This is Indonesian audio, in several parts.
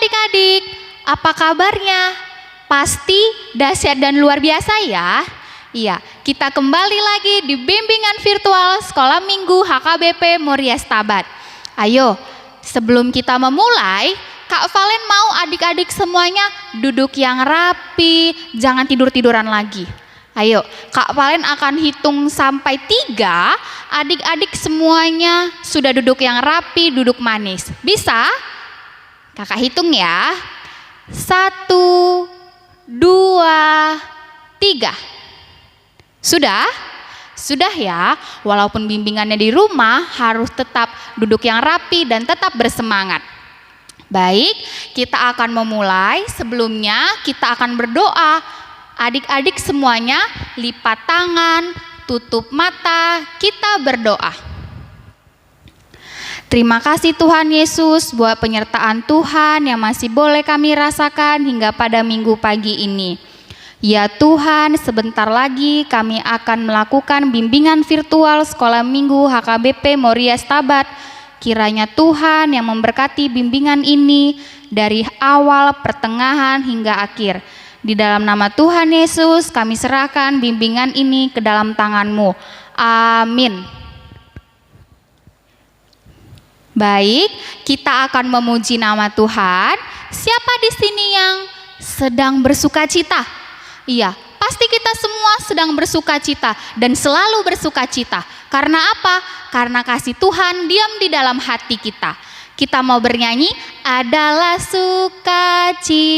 adik-adik, apa kabarnya? Pasti dahsyat dan luar biasa ya. Iya, kita kembali lagi di bimbingan virtual Sekolah Minggu HKBP Moria Stabat. Ayo, sebelum kita memulai, Kak Valen mau adik-adik semuanya duduk yang rapi, jangan tidur-tiduran lagi. Ayo, Kak Valen akan hitung sampai 3, adik-adik semuanya sudah duduk yang rapi, duduk manis. Bisa? Kakak hitung ya. 1, 2, 3. Sudah? Sudah ya, walaupun bimbingannya di rumah harus tetap duduk yang rapi dan tetap bersemangat. Baik, kita akan memulai. Sebelumnya kita akan berdoa. Adik-adik semuanya lipat tangan, tutup mata, kita berdoa. Terima kasih Tuhan Yesus buat penyertaan Tuhan yang masih boleh kami rasakan hingga pada minggu pagi ini. Ya Tuhan, sebentar lagi kami akan melakukan bimbingan virtual Sekolah Minggu HKBP Moria Stabat. Kiranya Tuhan yang memberkati bimbingan ini dari awal, pertengahan hingga akhir. Di dalam nama Tuhan Yesus kami serahkan bimbingan ini ke dalam tangan-Mu. Amin. Baik, kita akan memuji nama Tuhan. Siapa di sini yang sedang bersuka cita? Iya, pasti kita semua sedang bersuka cita dan selalu bersuka cita. Karena apa? Karena kasih Tuhan diam di dalam hati kita. Kita mau bernyanyi, adalah sukacita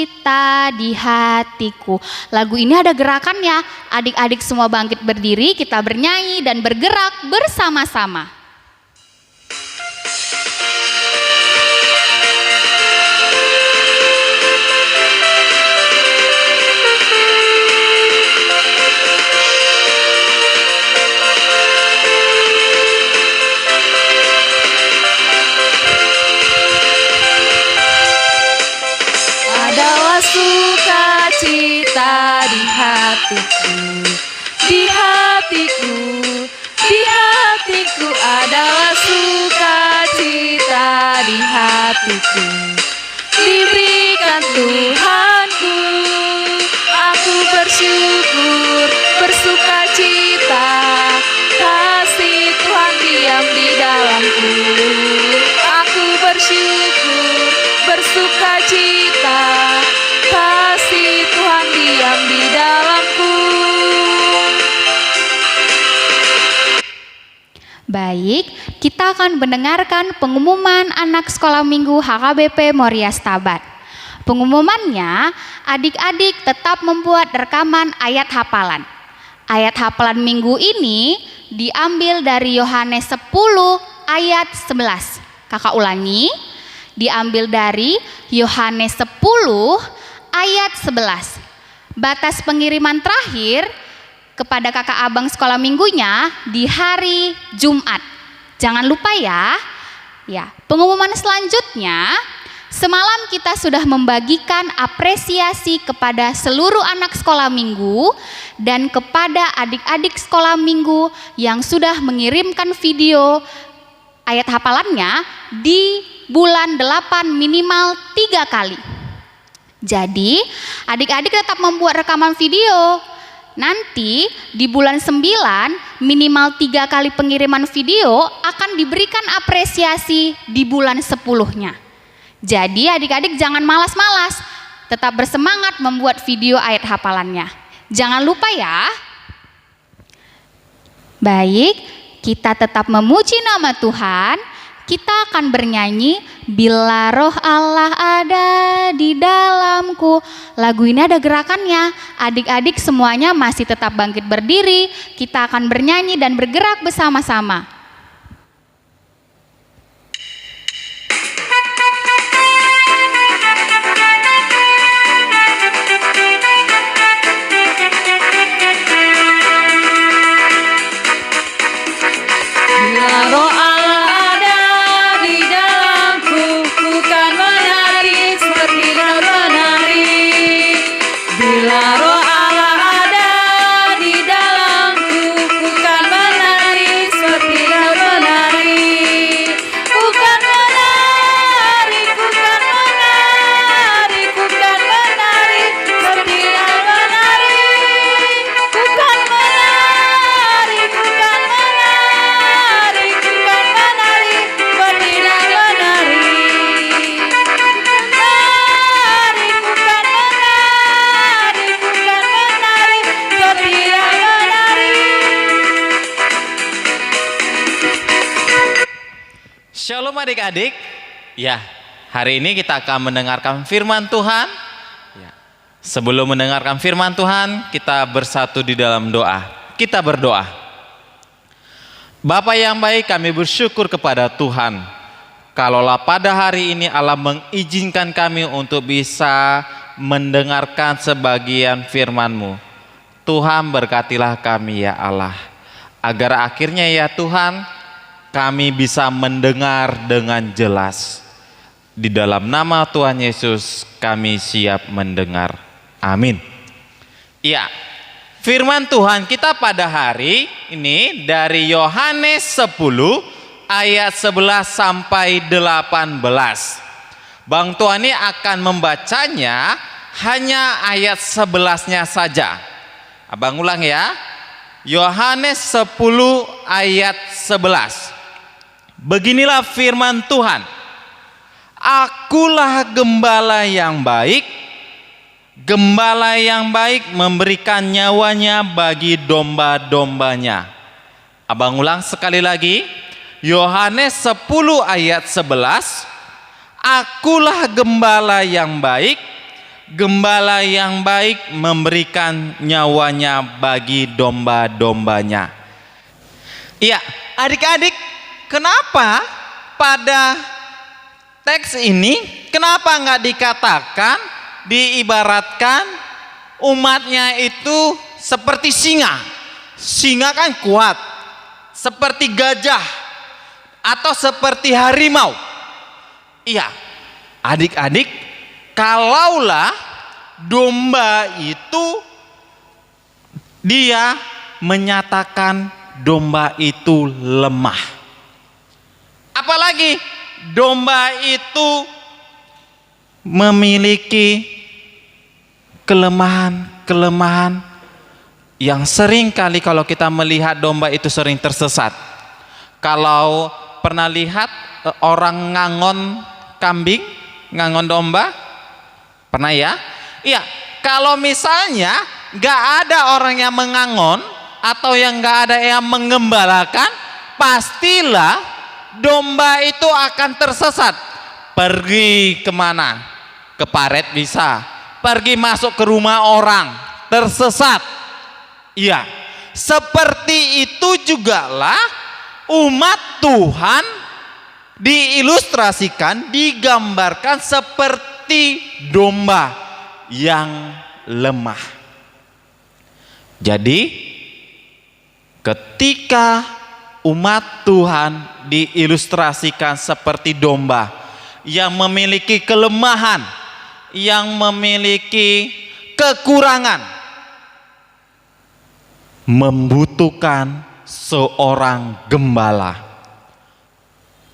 di hatiku. Lagu ini ada gerakannya. Adik-adik semua bangkit berdiri, kita bernyanyi dan bergerak bersama-sama. Sukacita di hatiku, di hatiku, di hatiku adalah sukacita di hatiku. Diberikan Tuhanku, aku bersyukur, bersukacita, kasih Tuhan diam di dalamku. Aku bersyukur, bersukacita, kasih Tuhan diam di dalamku. Baik, kita akan mendengarkan pengumuman anak sekolah minggu HKBP Moria Stabat. Pengumumannya, adik-adik tetap membuat rekaman ayat hafalan. Ayat hafalan minggu ini diambil dari Yohanes 10 ayat 11. Kakak ulangi, diambil dari Yohanes 10 ayat 11. Batas pengiriman terakhir kepada kakak abang sekolah minggunya di hari Jumat. Jangan lupa ya. Ya, pengumuman selanjutnya, semalam kita sudah membagikan apresiasi kepada seluruh anak sekolah minggu dan kepada adik-adik sekolah minggu yang sudah mengirimkan video ayat hafalannya di bulan 8 minimal 3 kali. Jadi adik-adik tetap membuat rekaman video. Nanti di bulan 9 minimal 3 kali pengiriman video akan diberikan apresiasi di bulan 10-nya. Jadi adik-adik jangan malas-malas, tetap bersemangat membuat video ayat hafalannya. Jangan lupa ya. Baik, kita tetap memuji nama Tuhan. Kita akan bernyanyi, bila roh Allah ada di dalamku. Lagu ini ada gerakannya. Adik-adik semuanya masih tetap bangkit berdiri. Kita akan bernyanyi dan bergerak bersama-sama. Bila roh Allah ada di dalamku, bukan menari seperti menari. Bila roh Allah ada di dalamku, bukan menari seperti adik-adik, ya, hari ini kita akan mendengarkan firman Tuhan. Ya. Sebelum mendengarkan firman Tuhan, kita bersatu di dalam doa. Kita berdoa. Bapa yang baik, kami bersyukur kepada Tuhan. Kalaulah pada hari ini Allah mengizinkan kami untuk bisa mendengarkan sebagian firman-Mu. Tuhan berkatilah kami ya Allah. Agar akhirnya ya Tuhan, kami bisa mendengar dengan jelas. Di dalam nama Tuhan Yesus kami siap mendengar. Amin. Ya, firman Tuhan kita pada hari ini dari Yohanes 10 ayat 11 sampai 18. Bang Tuani akan membacanya hanya ayat 11-nya saja. Abang ulang ya. Yohanes 10 ayat 11. Beginilah firman Tuhan. Akulah gembala yang baik. Gembala yang baik memberikan nyawanya bagi domba-dombanya. Abang ulang sekali lagi. Yohanes 10 ayat 11. Akulah gembala yang baik. Gembala yang baik memberikan nyawanya bagi domba-dombanya. Iya, adik-adik, kenapa pada teks ini kenapa nggak dikatakan, diibaratkan umatnya itu seperti singa? Singa kan kuat, seperti gajah atau seperti harimau. Iya, adik-adik, kalaulah domba itu dia menyatakan domba itu lemah. Apalagi domba itu memiliki kelemahan yang sering kali kalau kita melihat domba itu sering tersesat. Kalau pernah lihat orang ngangon kambing, ngangon domba, pernah ya? Iya, kalau misalnya gak ada orang yang mengangon atau yang gak ada yang mengembalakan, pastilah domba itu akan tersesat. Pergi kemana? Ke paret bisa, pergi masuk ke rumah orang, tersesat. Iya, seperti itu jugalah umat Tuhan diilustrasikan, digambarkan seperti domba yang lemah. Jadi ketika umat Tuhan diilustrasikan seperti domba yang memiliki kelemahan, yang memiliki kekurangan, membutuhkan seorang gembala.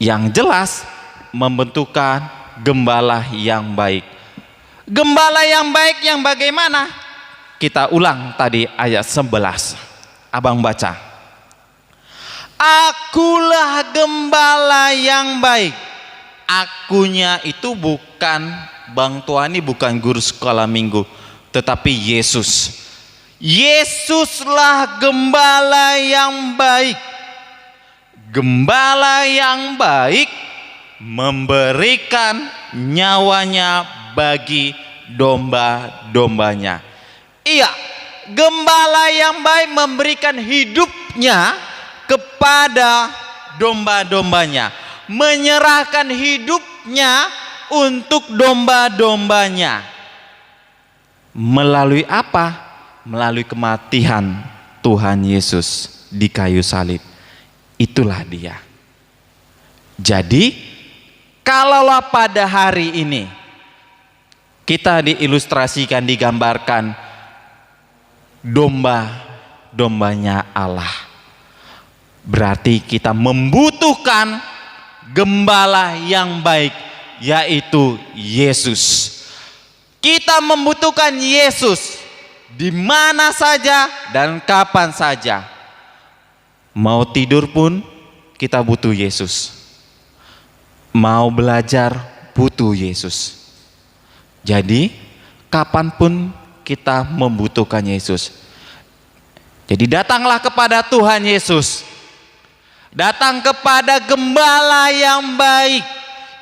Yang jelas membentukkan gembala yang baik. Gembala yang baik yang bagaimana? Kita ulang tadi ayat 11. Abang baca. Akulah gembala yang baik. Akunya itu bukan Bang Tuani, bukan guru sekolah minggu, tetapi Yesus. Yesuslah gembala yang baik. Gembala yang baik memberikan nyawanya bagi domba-dombanya. Iya, gembala yang baik memberikan hidupnya kepada domba-dombanya, menyerahkan hidupnya untuk domba-dombanya. Melalui apa? Melalui kematian Tuhan Yesus di kayu salib. Itulah dia. Jadi, kalaulah pada hari ini kita diilustrasikan, digambarkan domba-dombanya Allah, berarti kita membutuhkan gembala yang baik, yaitu Yesus. Kita membutuhkan Yesus di mana saja dan kapan saja. Mau tidur pun kita butuh Yesus. Mau belajar butuh Yesus. Jadi kapanpun kita membutuhkan Yesus. Jadi datanglah kepada Tuhan Yesus. Datang kepada gembala yang baik,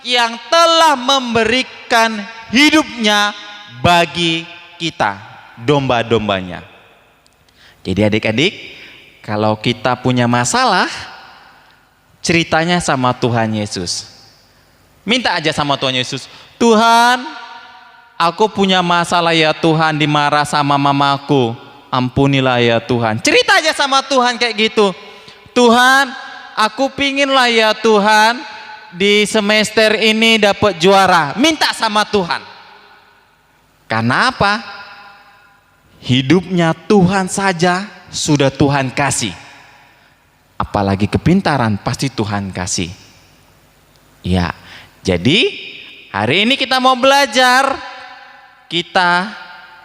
yang telah memberikan hidupnya bagi kita, domba-dombanya. Jadi adik-adik, kalau kita punya masalah, ceritanya sama Tuhan Yesus. Minta aja sama Tuhan Yesus, Tuhan, aku punya masalah ya Tuhan, dimarah sama mamaku, ampunilah ya Tuhan. Cerita aja sama Tuhan kayak gitu. Tuhan, aku pingin lah ya Tuhan, di semester ini dapat juara. Minta sama Tuhan. Karena apa? Hidupnya Tuhan saja sudah Tuhan kasih. Apalagi kepintaran pasti Tuhan kasih. Ya, jadi hari ini kita mau belajar, kita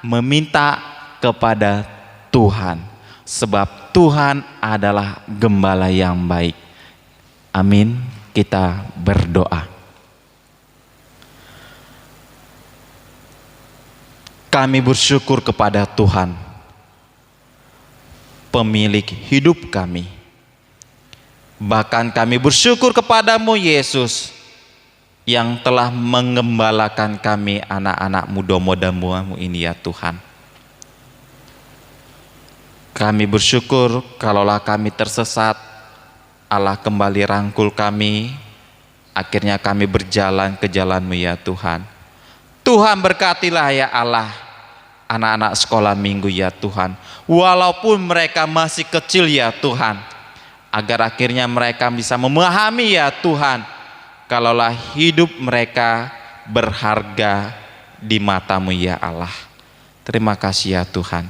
meminta kepada Tuhan, sebab Tuhan adalah gembala yang baik. Amin. Kita berdoa. Kami bersyukur kepada Tuhan, pemilik hidup kami. Bahkan kami bersyukur kepadamu Yesus, yang telah menggembalakan kami anak-anak muda-mudamu ini ya Tuhan. Kami bersyukur kalaulah kami tersesat, Allah kembali rangkul kami, akhirnya kami berjalan ke jalan-Mu ya Tuhan. Tuhan berkatilah ya Allah, anak-anak sekolah minggu ya Tuhan, walaupun mereka masih kecil ya Tuhan, agar akhirnya mereka bisa memahami ya Tuhan, kalaulah hidup mereka berharga di mata-Mu ya Allah. Terima kasih ya Tuhan.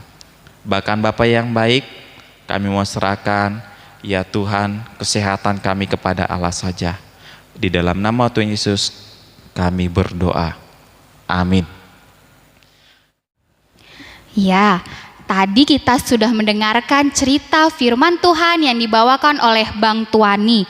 Bahkan Bapa yang baik, kami mau serahkan ya Tuhan kesehatan kami kepada Allah saja. Di dalam nama Tuhan Yesus kami berdoa. Amin. Ya, tadi kita sudah mendengarkan cerita firman Tuhan yang dibawakan oleh Bang Tuani.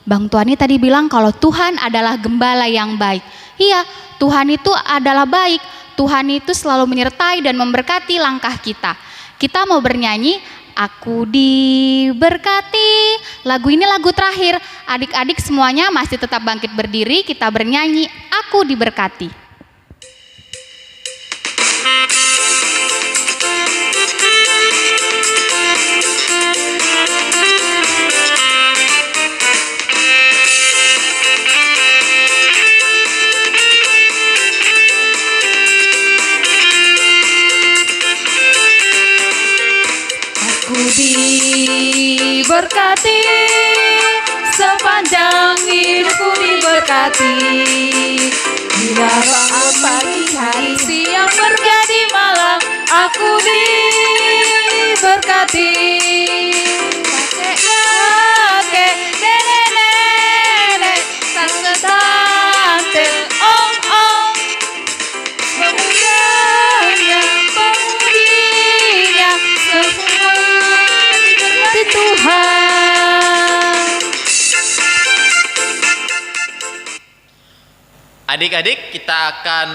Bang Tuani tadi bilang kalau Tuhan adalah gembala yang baik. Iya, Tuhan itu adalah baik. Tuhan itu selalu menyertai dan memberkati langkah kita. Kita mau bernyanyi, Aku diberkati. Lagu ini lagu terakhir. Adik-adik semuanya masih tetap bangkit berdiri, kita bernyanyi, Aku diberkati. Diberkati, sepanjang hidupku diberkati. Bila pagi, hari, siang, berganti malam, aku diberkati. Kakek, nenek, tante, om, pemudanya, pemudinya, semua diberkati Tuhan. Adik-adik, kita akan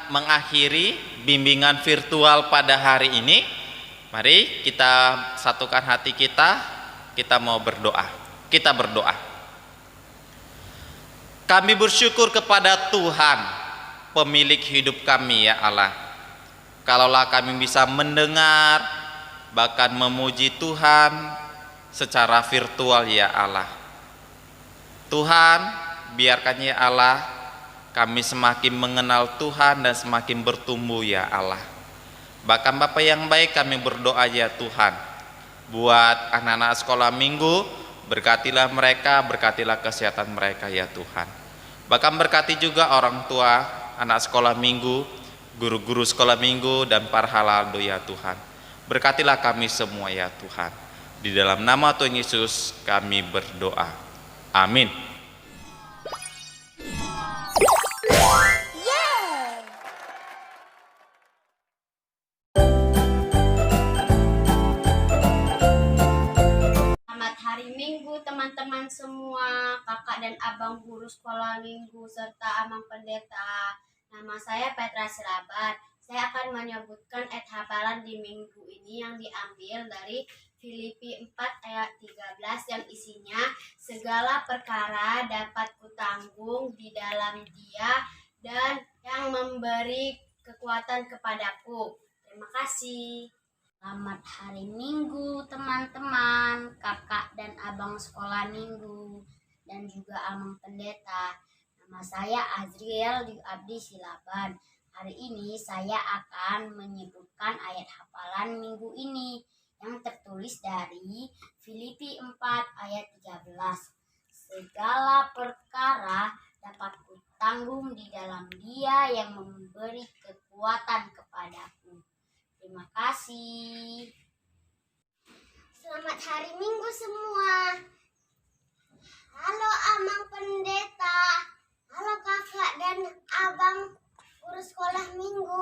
mengakhiri bimbingan virtual pada hari ini. Mari kita satukan hati kita mau berdoa. Kita berdoa. Kami bersyukur kepada Tuhan, pemilik hidup kami ya Allah. Kalaulah kami bisa mendengar, bahkan memuji Tuhan secara virtual ya Allah. Tuhan, biarkan ya Allah, kami semakin mengenal Tuhan dan semakin bertumbuh ya Allah. Bahkan Bapa yang baik, kami berdoa ya Tuhan, buat anak-anak sekolah minggu, berkatilah mereka, berkatilah kesehatan mereka ya Tuhan. Bahkan berkati juga orang tua anak sekolah minggu, guru-guru sekolah minggu, dan para halaldo ya Tuhan. Berkatilah kami semua ya Tuhan. Di dalam nama Tuhan Yesus kami berdoa. Amin. Selamat hari Minggu teman-teman semua, kakak dan abang guru sekolah minggu, serta abang pendeta. Nama saya Petra Sirabat. Saya akan menyebutkan ayat hafalan di minggu ini yang diambil dari Filipi 4 ayat 13 yang isinya segala perkara dapat kutanggung di dalam Dia dan yang memberi kekuatan kepadaku. Terima kasih. Selamat hari Minggu teman-teman, kakak dan abang sekolah minggu, dan juga abang pendeta. Nama saya Azriel di Abdi Silaban. Hari ini saya akan menyebutkan ayat hafalan minggu ini yang tertulis dari Filipi 4 ayat 13. Segala perkara dapat kutanggung di dalam Dia yang memberi kekuatan kepadaku. Terima kasih. Selamat hari Minggu semua. Halo Amang Pendeta. Halo kakak dan abang guru sekolah minggu.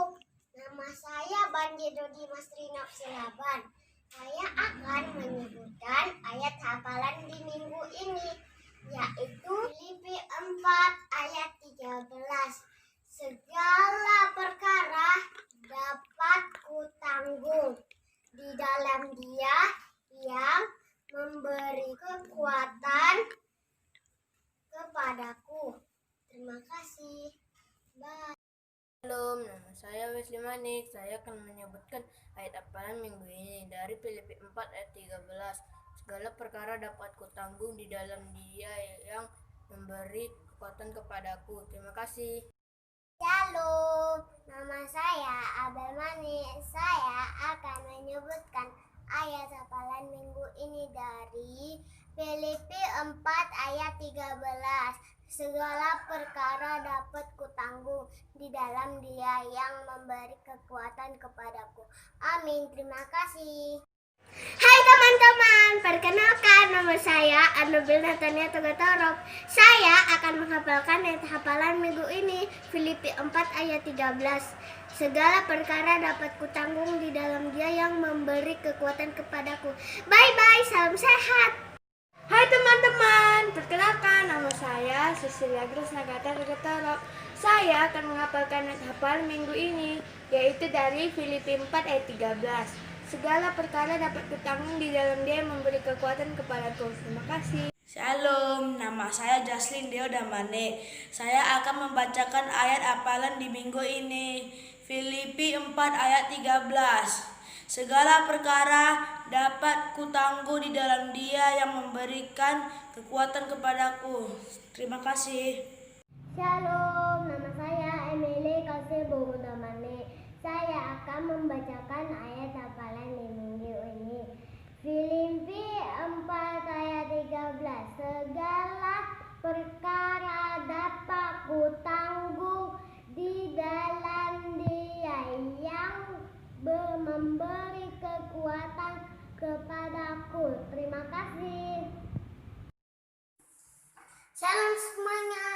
Nama saya Banjedo Dimas Rinop Silaban. Saya akan menyebutkan ayat hafalan di minggu ini, yaitu Filipi 4 ayat 13. Segala perkara dapat kutanggung di dalam Dia yang memberi kekuatan kepadaku. Terima kasih. Bye. Halo, nama saya Wesley Manik. Saya akan menyebutkan ayat hafalan minggu ini dari Filipi 4 ayat 13. Segala perkara dapat kutanggung di dalam Dia yang memberi kekuatan kepadaku. Terima kasih. Shalom, nama saya Abel Mani. Saya akan menyebutkan ayat hafalan minggu ini dari Filipi 4 ayat 13. Segala perkara dapat kutanggung di dalam Dia yang memberi kekuatan kepadaku. Amin. Terima kasih. Hai teman-teman, perkenalkan nama saya Anubil Natania Togatorop. Saya akan menghafalkan ayat hafalan minggu ini, Filipi 4 ayat 13. Segala perkara dapat kutanggung di dalam Dia yang memberi kekuatan kepadaku. Bye-bye, salam sehat. Hai teman-teman, perkenalkan nama saya Cecilia Grace Nagata Togatorop. Saya akan menghafalkan ayat hafalan minggu ini, yaitu dari Filipi 4 ayat 13. Segala perkara dapat kutanggung di dalam Dia yang memberi kekuatan kepadaku. Terima kasih. Shalom, nama saya Jaslin Deo Damane. Saya akan membacakan ayat hafalan di minggu ini, Filipi 4 ayat 13. Segala perkara dapat kutanggung di dalam Dia yang memberikan kekuatan kepadaku. Terima kasih. Shalom, nama saya Emily Kasih Damane. Saya akan membacakan ayat hafalan di minggu ini, Filipi 4 ayat 13. Segala perkara dapat kutanggung di dalam Dia yang memberi kekuatan kepadaku. Terima kasih. Shalom semuanya,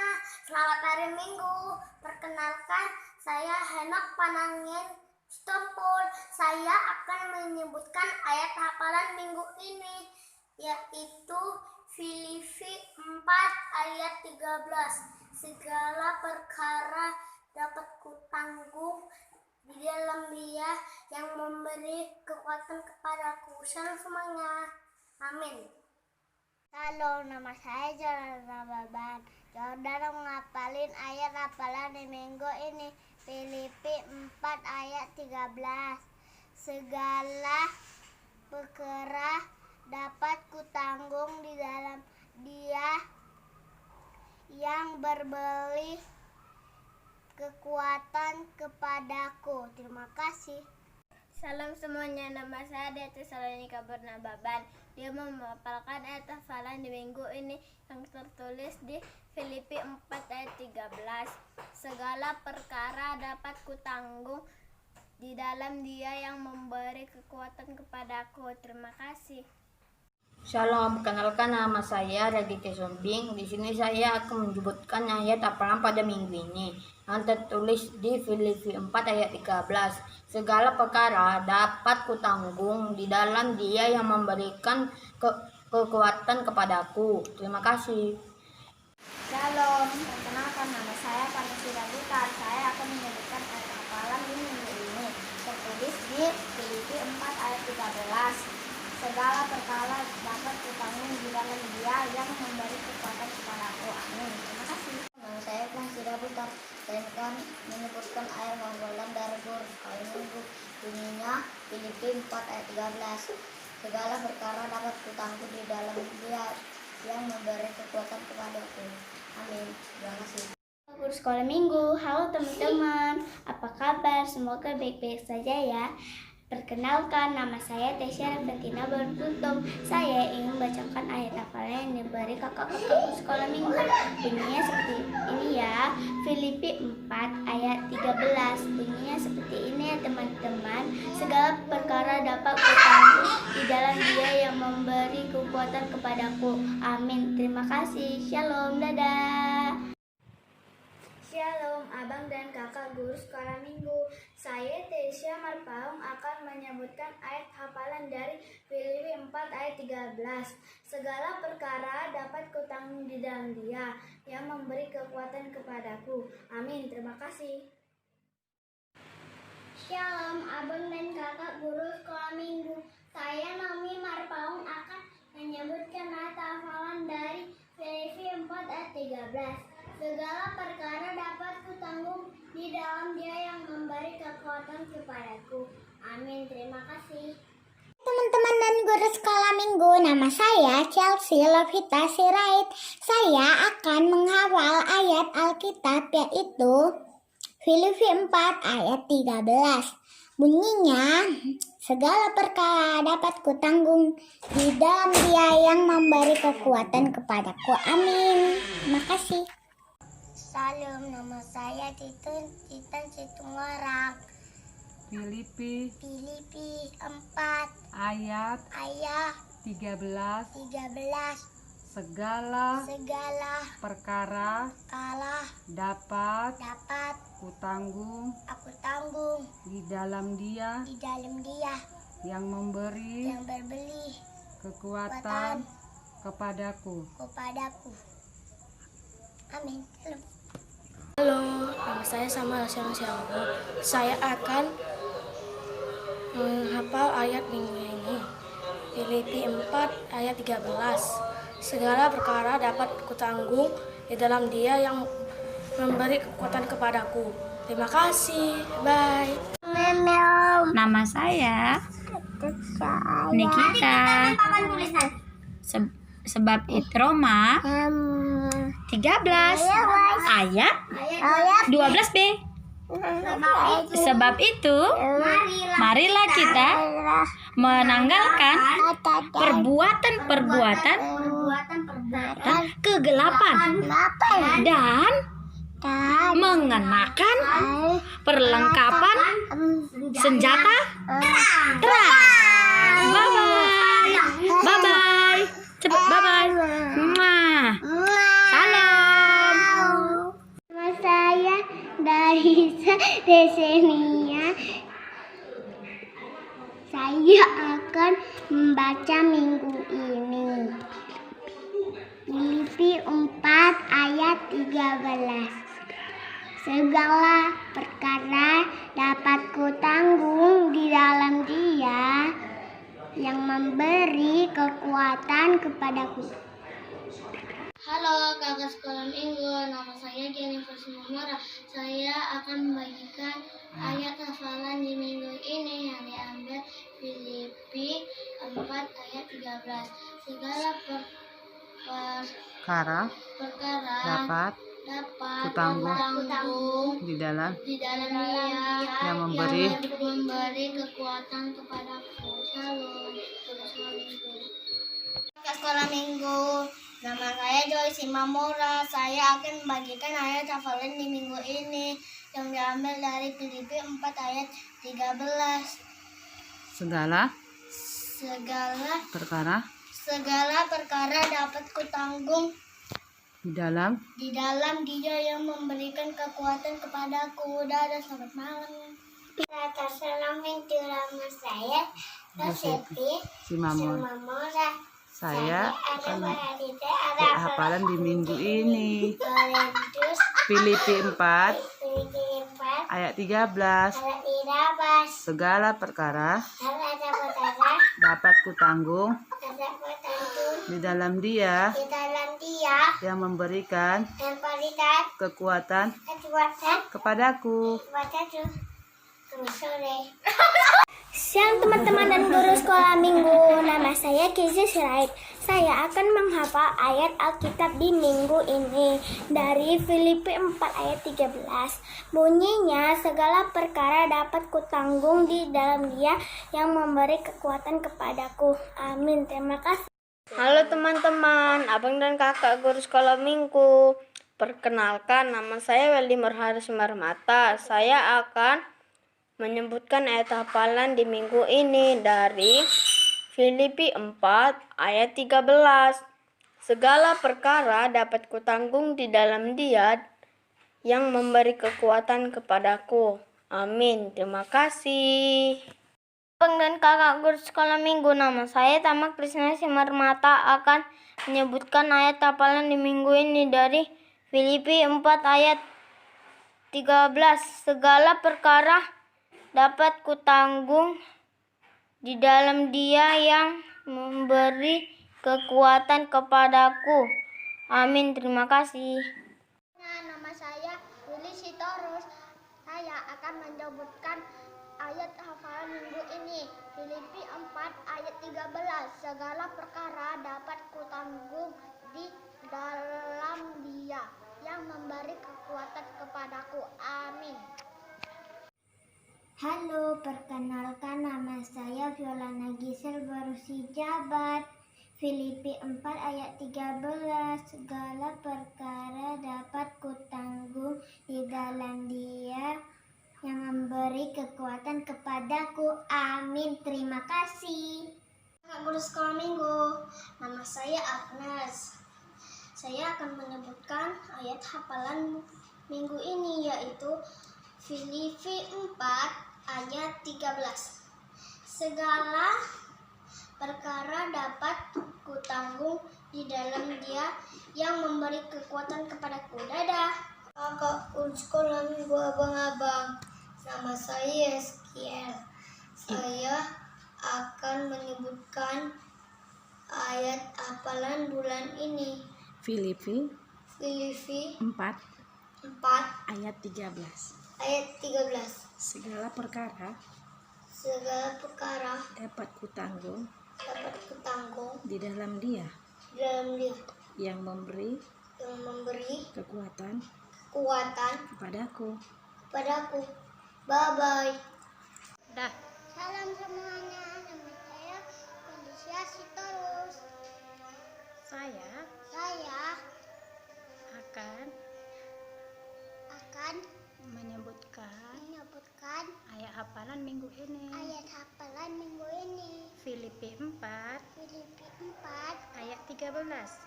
selamat hari Minggu. Perkenalkan, saya Henok Panangin Stompol. Saya akan menyebutkan ayat hafalan minggu ini, yaitu Filipi 4 ayat 13. Segala perkara dapat kutanggung di dalam Dia yang memberi kekuatan kepadaku. Shalom semuanya. Amin. Halo, nama saya Jordan Baban. Jordan menghafalin ayat hafalan di minggu ini, Filipi 4 ayat 13. Segala perkara dapat kutanggung di dalam Dia yang berberi kekuatan kepadaku. Terima kasih. Salam semuanya, nama saya Deti Salonika Bernababan. Dia memapalkan ayat hafalan di minggu ini yang tertulis di Filipi 4 ayat 13. Segala perkara dapat kutanggung di dalam Dia yang memberi kekuatan kepadaku. Terima kasih. Shalom, perkenalkan nama saya Raditya Sombing. Di sini saya akan menyebutkan ayat hafalan pada minggu ini yang tertulis di Filipi 4 ayat 13. Segala perkara dapat kutanggung di dalam Dia yang memberikan kekuatan kepadaku. Terima kasih. Shalom, perkenalkan nama saya Panisira Butar. Saya akan menyebutkan ayat hafalan di minggu ini tertulis di Filipi 4 ayat 13. Segala perkara dapat kutanggung di dalam Dia yang memberi kekuatan kepadaku. Amin. Terima kasih. Nama saya Fahsida Putar. Saya akan menyebutkan ayat hafalan dari Guru Sekolah Minggu. Bunyinya Filipi 4 ayat 13. Segala perkara dapat kutanggung di dalam Dia yang memberi kekuatan kepadaku. Amin. Terima kasih. Guru Sekolah Minggu, halo teman-teman, apa kabar? Semoga baik-baik saja ya. Perkenalkan, nama saya Tesya Reventina Beruntung. Saya ingin membacakan ayat hafalan yang diberi kakak-kakak Guru Sekolah Minggu. Bunyinya seperti ini ya, Filipi 4 ayat 13. Bunyinya seperti ini ya teman-teman. Segala perkara dapat kutanggung di dalam Dia yang memberi kekuatan kepadaku. Amin. Terima kasih. Shalom. Dadah. Shalom abang dan kakak Guru Sekolah Minggu. Saya Tesya Marpaung akan menyebutkan ayat hafalan dari Filipi 4 ayat 13. Segala perkara dapat kutanggung di dalam Dia yang memberi kekuatan kepadaku. Amin. Terima kasih. Shalom abang dan kakak Guru Sekolah Minggu. Saya Naomi Marpaung akan menyebutkan ayat hafalan dari Filipi 4 ayat 13. Segala perkara dapat kutanggung di dalam Dia yang memberi kekuatan kepadaku. Amin. Terima kasih. Teman-teman dan Guru Sekolah Minggu, nama saya Chelsea Lovita Sirait. Saya akan menghafal ayat Alkitab yaitu Filipi 4 ayat 13. Bunyinya, segala perkara dapat kutanggung di dalam Dia yang memberi kekuatan kepadaku. Amin. Terima kasih. Salam, nama saya Titan Situngorang. Filipi 4 ayat ayat 13. 13. Segala Segala perkara kalah dapat dapat kutanggung aku tanggung di dalam Dia di dalam Dia yang memberi yang berbeli kekuatan kepadaku. kepadaku. Amin. Halo, nama saya Samuel Siang-Siangmu. Saya akan menghafal ayat minggu ini. Filipi 4 ayat 13. Segala perkara dapat kutanggung di dalam Dia yang memberi kekuatan kepadaku. Terima kasih. Bye. Nama saya Nikita. Sebab itu Roma 13 ayat 12b. Sebab itu marilah kita menanggalkan perbuatan kegelapan dan mengenakan perlengkapan senjata terang. Bye bye. Cepet bye bye. Salam. Nama saya Darisa Desenia. Saya akan membaca minggu ini. Filipi 4 ayat 13. Segala perkara dapat kutanggung di dalam Dia yang memberi kekuatan kepadaku. Halo kakak sekolah minggu, nama saya Jennifer Sumara. Saya akan membagikan ayat hafalan di minggu ini yang diambil Filipi 4 ayat 13. Segala perkara Dapat kutanggung di dalam Dia yang memberi kekuatan kepadaku. Shalom. Kakak sekolah minggu, nama saya Joyce Mamora. Saya akan membagikan ayat hafalan di minggu ini yang diambil dari Filipi 4 ayat 13. segala perkara dapat kutanggung di dalam Dia yang memberikan kekuatan kepadaku. Dadah, selamat malam. Salam nama saya Rosepi Simamora. saya akan ada hafalan di minggu ini. Korintus Filipi 4 Filipi 4 ayat 13. ayat 13. Segala perkara Ada perkara dapat kutanggung dapat kutanggung di dalam Dia di dalam Dia yang memberikan yang berikan kekuatan kekuatan kepadaku. kepadaku. Selamat sore. Siang teman-teman dan guru sekolah minggu, nama saya Kizi Sirait. Saya akan menghafal ayat Alkitab di minggu ini dari Filipi 4 ayat 13. Bunyinya, segala perkara dapat kutanggung di dalam Dia yang memberi kekuatan kepadaku. Amin. Terima kasih. Halo teman-teman, abang dan kakak guru sekolah minggu. Perkenalkan, nama saya Weldy Murharis Marmata. Saya akan menyebutkan ayat hafalan di minggu ini dari Filipi 4 ayat 13. Segala perkara dapat kutanggung di dalam Dia yang memberi kekuatan kepadaku. Amin. Terima kasih. Abang dan kakak guru sekolah minggu, nama saya Tama Krisna Simarmata akan menyebutkan ayat hafalan di minggu ini dari Filipi 4 ayat 13. Segala perkara dapat kutanggung di dalam Dia yang memberi kekuatan kepadaku. Amin. Terima kasih. Nama saya Willy Sitorus. Saya akan menyebutkan ayat hafalan minggu ini. Filipi 4 ayat 13. Segala perkara dapat kutanggung di dalam Dia yang memberi kekuatan kepadaku. Amin. Halo, perkenalkan nama saya Violana Gisel Barusi Jabat. Filipi 4 ayat 13. Segala perkara dapat kutanggung di dalam Dia yang memberi kekuatan kepadaku. Amin. Terima kasih. Kak Guru Sekolah Minggu, nama saya Agnes. Saya akan menyebutkan ayat hafalan minggu ini, yaitu Filipi 4 ayat 13. Segala perkara dapat kutanggung di dalam Dia yang memberi kekuatan kepadaku. Dadah. Kakak Guru Sekolah Minggu, abang-abang. Nama saya Eskiel. Saya akan menyebutkan ayat hafalan bulan ini. Filipi Filipi 4 4 ayat 13. ayat 13. Segala perkara Segala perkara dapat kutanggung dapat kutanggung di dalam Dia di dalam Dia yang memberi yang memberi kekuatan kekuatan kepadaku. kepadaku. Bye-bye. Dah. Salam semuanya, nama saya Felicia Sitorus. Saya Saya akan menyebutkan ayat hafalan minggu ini. ayat hafalan minggu ini. Filipi 4 Filipi 4 ayat 13.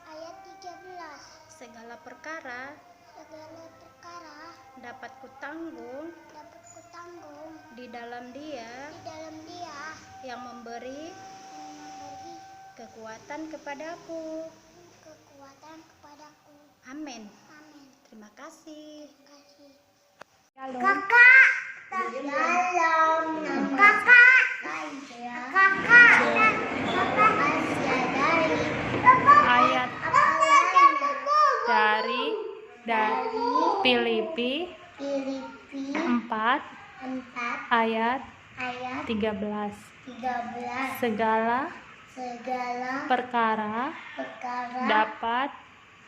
ayat 13. Segala perkara Segala perkara dapat kutanggung dapat kutanggung di dalam Dia di dalam Dia yang memberi yang memberi kekuatan kepadaku. kekuatan kepadaku. Amin. Amin. Terima kasih. Terima kasih. Kakak. Salam. Kakak. Ayat dari Filipi Filipi 4 4 ayat ayat 13. 13. Segala perkara dapat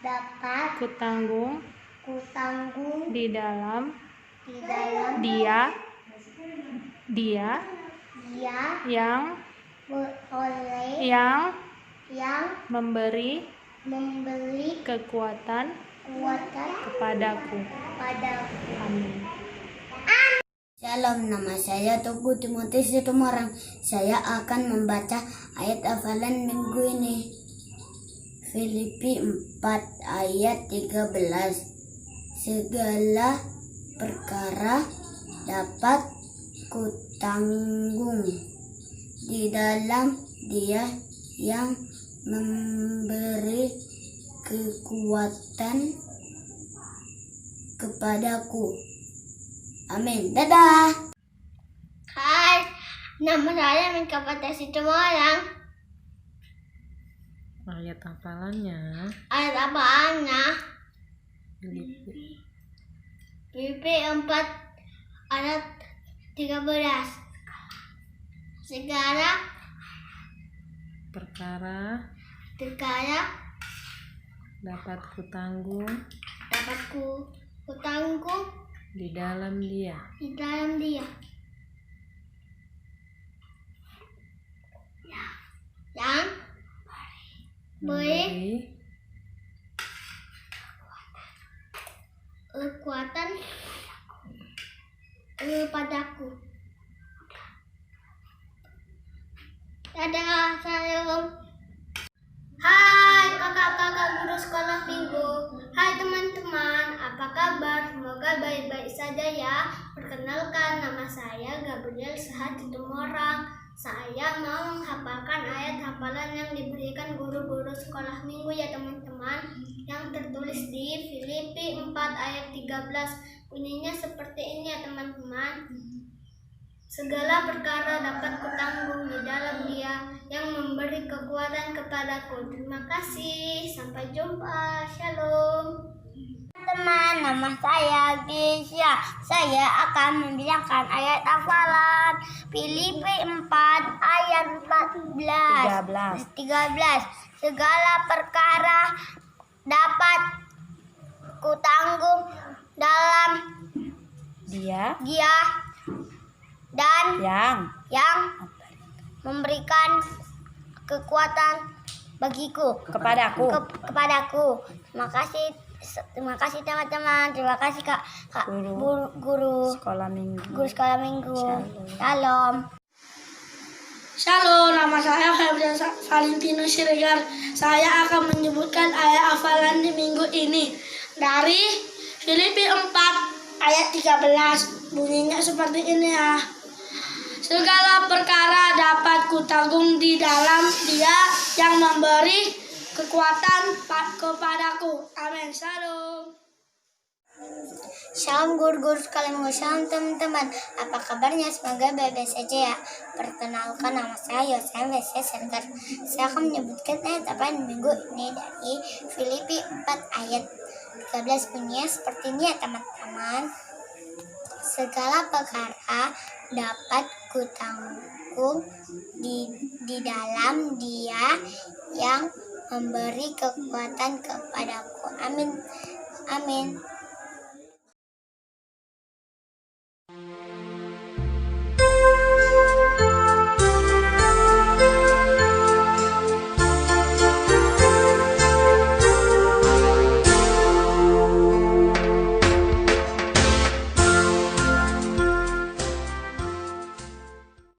dapat kutanggung kutanggung di dalam di dalam Dia Dia yang oleh yang yang memberi memberi kekuatan kekuatan kepadaku. padaku. Amin. Shalom, nama saya Teguh Timotius Situmorang. Saya akan membaca ayat hafalan minggu ini. Filipi 4 ayat 13. Segala perkara dapat kutanggung di dalam Dia yang memberi kekuatan kepadaku. Amin. Dadah. Hai, Nama saya kepada semua orang. Ayat hafalannya Ayat apaannya? Filipi Filipi 4 ayat 13. Segala perkara dapat kutanggung kutanggung di dalam Dia di dalam Dia yang beri kekuatan kepadaku. Dadah, salam. Hai kakak-kakak guru sekolah minggu. Hai teman-teman, apa kabar? Semoga baik-baik saja ya. Perkenalkan, nama saya Gabriel Sehat-Situmorang. Saya mau menghafalkan ayat hafalan yang diberikan guru-guru sekolah minggu ya teman-teman, yang tertulis di Filipi 4 ayat 13. Bunyinya seperti ini ya teman-teman. Segala perkara dapat kutanggung di dalam Dia yang memberi kekuatan kepadaku. Terima kasih. Sampai jumpa. Shalom. Teman, nama saya Gisya. Saya akan membacakan ayat hafalan Filipi 4 ayat 13. Segala perkara dapat kutanggung dalam Dia dan yang memberikan kekuatan bagiku kepadaku. Terima kasih teman-teman. Terima kasih Kak guru sekolah minggu. Shalom. Shalom, nama saya Febrian Valentino Siregar. Saya akan menyebutkan ayat hafalan di minggu ini dari Filipi 4 ayat 13. Bunyinya seperti ini ya. Segala perkara dapat kutanggung di dalam Dia yang memberi kekuatan kepadaku. Amin. Shalom. Shalom guru-guru sekolah minggu. Shalom teman-teman. Apa kabarnya? Semoga baik-baik saja ya. Perkenalkan, nama saya Yosef WC Center. Saya akan menyebutkan ayat apa di minggu ini dari Filipi 4 ayat 13. Bunyinya seperti ini ya teman-teman. Segala perkara dapat kutanggung di dalam Dia yang memberi kekuatan kepadaku. Amin.